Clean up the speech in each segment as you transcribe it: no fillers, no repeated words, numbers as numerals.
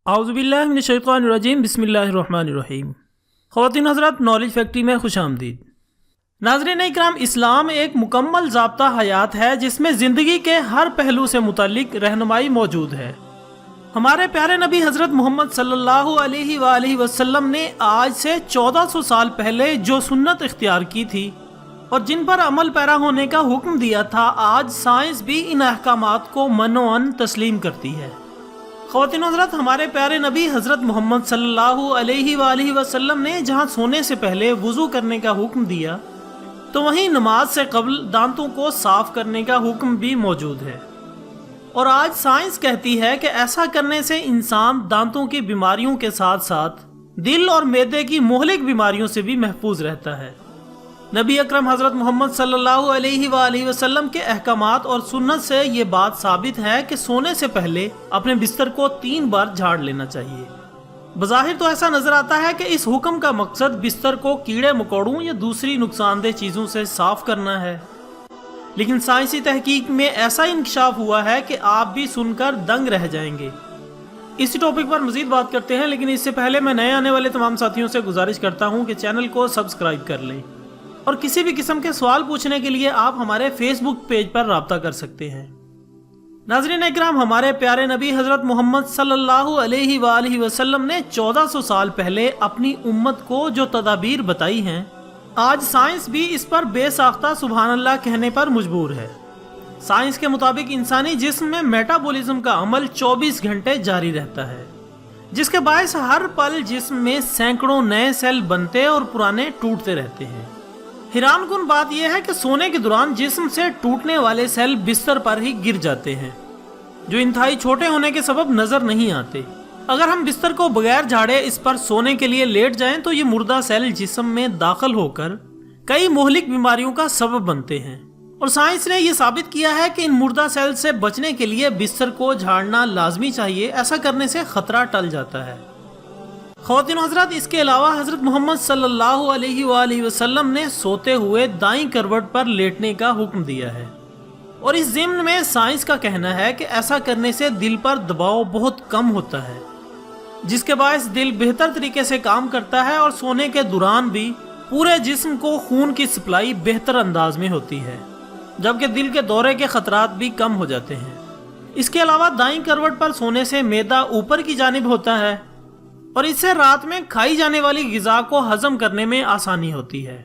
اعوذ باللہ من الشیطان الرجیم، بسم اللہ الرحمن الرحیم۔ خواتین حضرات، نالج فیکٹری میں خوش آمدید۔ ناظرین اکرام، اسلام ایک مکمل ضابطہ حیات ہے جس میں زندگی کے ہر پہلو سے متعلق رہنمائی موجود ہے۔ ہمارے پیارے نبی حضرت محمد صلی اللہ علیہ وآلہ وسلم نے آج سے 1400 سال پہلے جو سنت اختیار کی تھی اور جن پر عمل پیرا ہونے کا حکم دیا تھا، آج سائنس بھی ان احکامات کو منوعاً تسلیم کرتی ہے۔ خواتین حضرات، ہمارے پیارے نبی حضرت محمد صلی اللہ علیہ وآلہ وسلم نے جہاں سونے سے پہلے وضو کرنے کا حکم دیا، تو وہیں نماز سے قبل دانتوں کو صاف کرنے کا حکم بھی موجود ہے۔ اور آج سائنس کہتی ہے کہ ایسا کرنے سے انسان دانتوں کی بیماریوں کے ساتھ ساتھ دل اور معدے کی مہلک بیماریوں سے بھی محفوظ رہتا ہے۔ نبی اکرم حضرت محمد صلی اللہ علیہ وآلہ وسلم کے احکامات اور سنت سے یہ بات ثابت ہے کہ سونے سے پہلے اپنے بستر کو 3 بار جھاڑ لینا چاہیے۔ بظاہر تو ایسا نظر آتا ہے کہ اس حکم کا مقصد بستر کو کیڑے مکوڑوں یا دوسری نقصان دہ چیزوں سے صاف کرنا ہے، لیکن سائنسی تحقیق میں ایسا انکشاف ہوا ہے کہ آپ بھی سن کر دنگ رہ جائیں گے۔ اسی ٹاپک پر مزید بات کرتے ہیں، لیکن اس سے پہلے میں نئے آنے والے تمام ساتھیوں سے گزارش کرتا ہوں کہ چینل کو سبسکرائب کر لیں، اور کسی بھی قسم کے سوال پوچھنے کے لیے آپ ہمارے فیس بک پیج پر رابطہ کر سکتے ہیں۔ ناظرین اکرام، ہمارے پیارے نبی حضرت محمد صلی اللہ علیہ وآلہ وسلم نے 1400 سال پہلے اپنی امت کو جو تدابیر بتائی ہیں، آج سائنس بھی اس پر بے ساختہ سبحان اللہ کہنے پر مجبور ہے۔ سائنس کے مطابق انسانی جسم میں میٹابولزم کا عمل 24 گھنٹے جاری رہتا ہے، جس کے باعث ہر پل جسم میں سینکڑوں نئے سیل بنتے اور پرانے ٹوٹتے رہتے ہیں۔ حیران کن بات یہ ہے کہ سونے کے دوران جسم سے ٹوٹنے والے سیل بستر پر ہی گر جاتے ہیں، جو انتہائی چھوٹے ہونے کے سبب نظر نہیں آتے۔ اگر ہم بستر کو بغیر جھاڑے اس پر سونے کے لیے لیٹ جائیں تو یہ مردہ سیل جسم میں داخل ہو کر کئی مہلک بیماریوں کا سبب بنتے ہیں، اور سائنس نے یہ ثابت کیا ہے کہ ان مردہ سیل سے بچنے کے لیے بستر کو جھاڑنا لازمی چاہیے۔ ایسا کرنے سے خطرہ ٹل جاتا ہے۔ خواتین حضرات، اس کے علاوہ حضرت محمد صلی اللہ علیہ وآلہ وسلم نے سوتے ہوئے دائیں کروٹ پر لیٹنے کا حکم دیا ہے، اور اس ضمن میں سائنس کا کہنا ہے کہ ایسا کرنے سے دل پر دباؤ بہت کم ہوتا ہے، جس کے باعث دل بہتر طریقے سے کام کرتا ہے، اور سونے کے دوران بھی پورے جسم کو خون کی سپلائی بہتر انداز میں ہوتی ہے، جبکہ دل کے دورے کے خطرات بھی کم ہو جاتے ہیں۔ اس کے علاوہ دائیں کروٹ پر سونے سے معدہ اوپر کی جانب ہوتا ہے، اور اس سے رات میں کھائی جانے والی غذا کو ہضم کرنے میں آسانی ہوتی ہے۔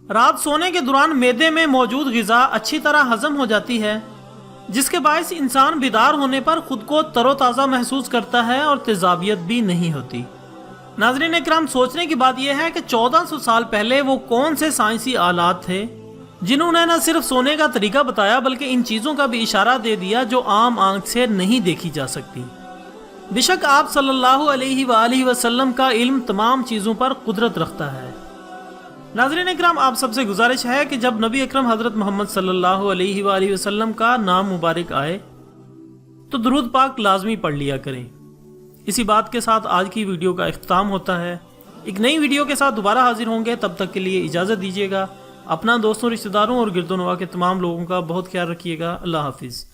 رات سونے کے دوران معدے میں موجود غذا اچھی طرح ہضم ہو جاتی ہے، جس کے باعث انسان بیدار ہونے پر خود کو تر و تازہ محسوس کرتا ہے اور تیزابیت بھی نہیں ہوتی۔ ناظرین اکرام، سوچنے کی بات یہ ہے کہ 1400 سال پہلے وہ کون سے سائنسی آلات تھے جنہوں نے نہ صرف سونے کا طریقہ بتایا بلکہ ان چیزوں کا بھی اشارہ دے دیا جو عام آنکھ سے نہیں دیکھی جا سکتی۔ بے شک آپ صلی اللہ علیہ وآلہ وسلم کا علم تمام چیزوں پر قدرت رکھتا ہے۔ ناظرین اکرام، آپ سب سے گزارش ہے کہ جب نبی اکرم حضرت محمد صلی اللہ علیہ وآلہ وسلم کا نام مبارک آئے تو درود پاک لازمی پڑھ لیا کریں۔ اسی بات کے ساتھ آج کی ویڈیو کا اختتام ہوتا ہے۔ ایک نئی ویڈیو کے ساتھ دوبارہ حاضر ہوں گے، تب تک کے لیے اجازت دیجیے گا۔ اپنا دوستوں، رشتہ داروں اور گرد و نواح کے تمام لوگوں کا بہت خیال رکھیے گا۔ اللہ حافظ۔